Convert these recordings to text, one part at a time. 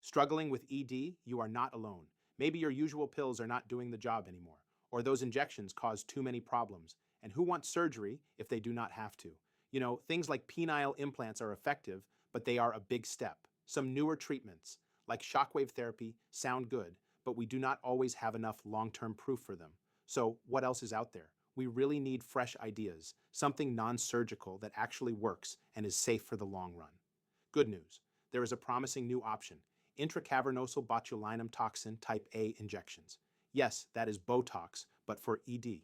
Struggling with ED? You are not alone. Maybe your usual pills are not doing the job anymore, or those injections cause too many problems. And who wants surgery if they do not have to? You know, things like penile implants are effective, but they are a big step. Some newer treatments, like shockwave therapy, sound good, but we do not always have enough long-term proof for them. So what else is out there? We really need fresh ideas, something non-surgical that actually works and is safe for the long run. Good news, there is a promising new option, intracavernosal botulinum toxin type A injections. Yes, that is Botox, but for ED.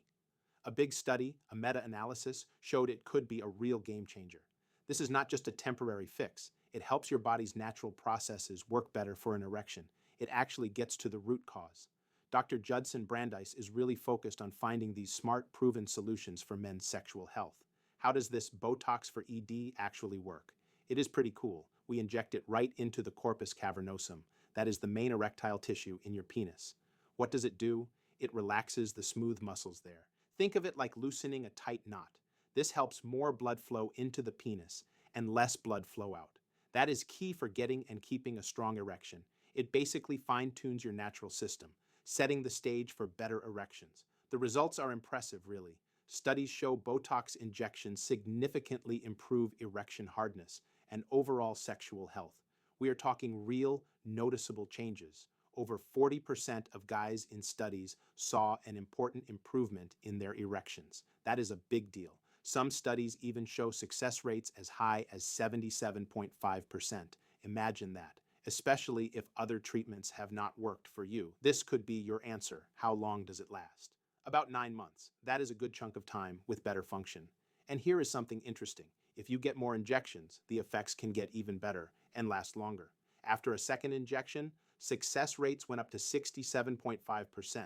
A big study, a meta-analysis, showed it could be a real game changer. This is not just a temporary fix. It helps your body's natural processes work better for an erection. It actually gets to the root cause. Dr. Judson Brandeis is really focused on finding these smart, proven solutions for men's sexual health. How does this Botox for ED actually work? It is pretty cool. We inject it right into the corpus cavernosum. That is the main erectile tissue in your penis. What does it do? It relaxes the smooth muscles there. Think of it like loosening a tight knot. This helps more blood flow into the penis and less blood flow out. That is key for getting and keeping a strong erection. It basically fine-tunes your natural system, setting the stage for better erections. The results are impressive, really. Studies show Botox injections significantly improve erection hardness and overall sexual health. We are talking real, noticeable changes. Over 40% of guys in studies saw an important improvement in their erections. That is a big deal. Some studies even show success rates as high as 77.5%. Imagine that, especially if other treatments have not worked for you. This could be your answer. How long does it last? About 9 months. That is a good chunk of time with better function. And here is something interesting. If you get more injections, the effects can get even better and last longer. After a second injection, success rates went up to 67.5%.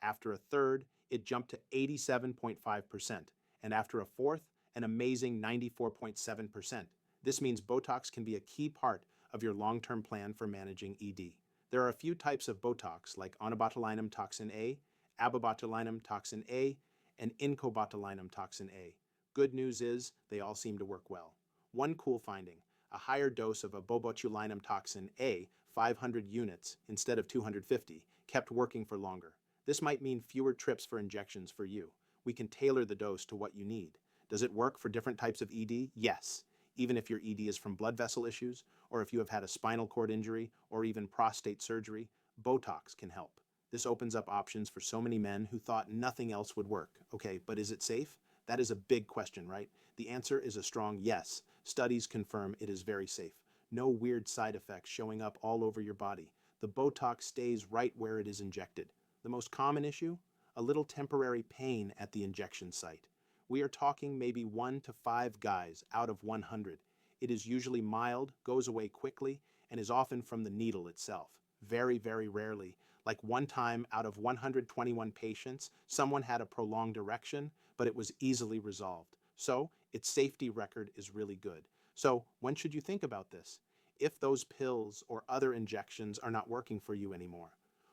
After a third, it jumped to 87.5%. And after a fourth, an amazing 94.7%. This means Botox can be a key part of your long-term plan for managing ED. There are a few types of Botox, like onabotulinum toxin A, abobotulinum toxin A, and incobotulinum toxin A. Good news is they all seem to work well. One cool finding, a higher dose of abobotulinum toxin A, 500 units instead of 250, kept working for longer. This might mean fewer trips for injections for you. We can tailor the dose to what you need. Does it work for different types of ED? Yes. Even if your ED is from blood vessel issues, or if you have had a spinal cord injury, or even prostate surgery, Botox can help. This opens up options for so many men who thought nothing else would work. Okay, but is it safe? That is a big question, right? The answer is a strong yes. Studies confirm it is very safe. No weird side effects showing up all over your body. The Botox stays right where it is injected. The most common issue? A little temporary pain at the injection site. We are talking maybe 1 to 5 guys out of 100. It is usually mild, goes away quickly, and is often from the needle itself. Very, very rarely, like one time out of 121 patients, someone had a prolonged erection, but it was easily resolved. So, its safety record is really good. So, when should you think about this? If those pills or other injections are not working for you anymore,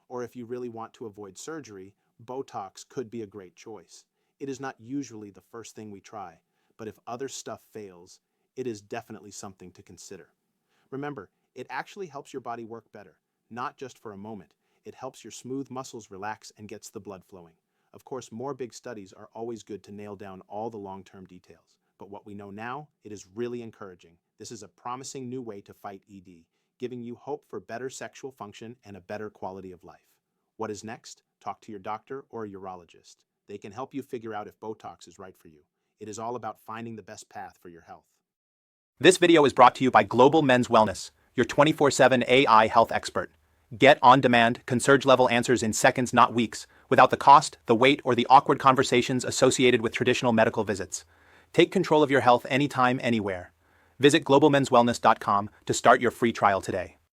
or if you really want to avoid surgery, Botox could be a great choice. It is not usually the first thing we try, but if other stuff fails, it is definitely something to consider. Remember, it actually helps your body work better, not just for a moment. It helps your smooth muscles relax and gets the blood flowing. Of course, more big studies are always good to nail down all the long-term details. But what we know now, it is really encouraging. This is a promising new way to fight ED, giving you hope for better sexual function and a better quality of life. What is next? Talk to your doctor or a urologist. They can help you figure out if Botox is right for you. It is all about finding the best path for your health. This video is brought to you by Global Men's Wellness, your 24/7 AI health expert. Get on-demand, concierge-level answers in seconds, not weeks, without the cost, the wait, or the awkward conversations associated with traditional medical visits. Take control of your health anytime, anywhere. Visit globalmenswellness.com to start your free trial today.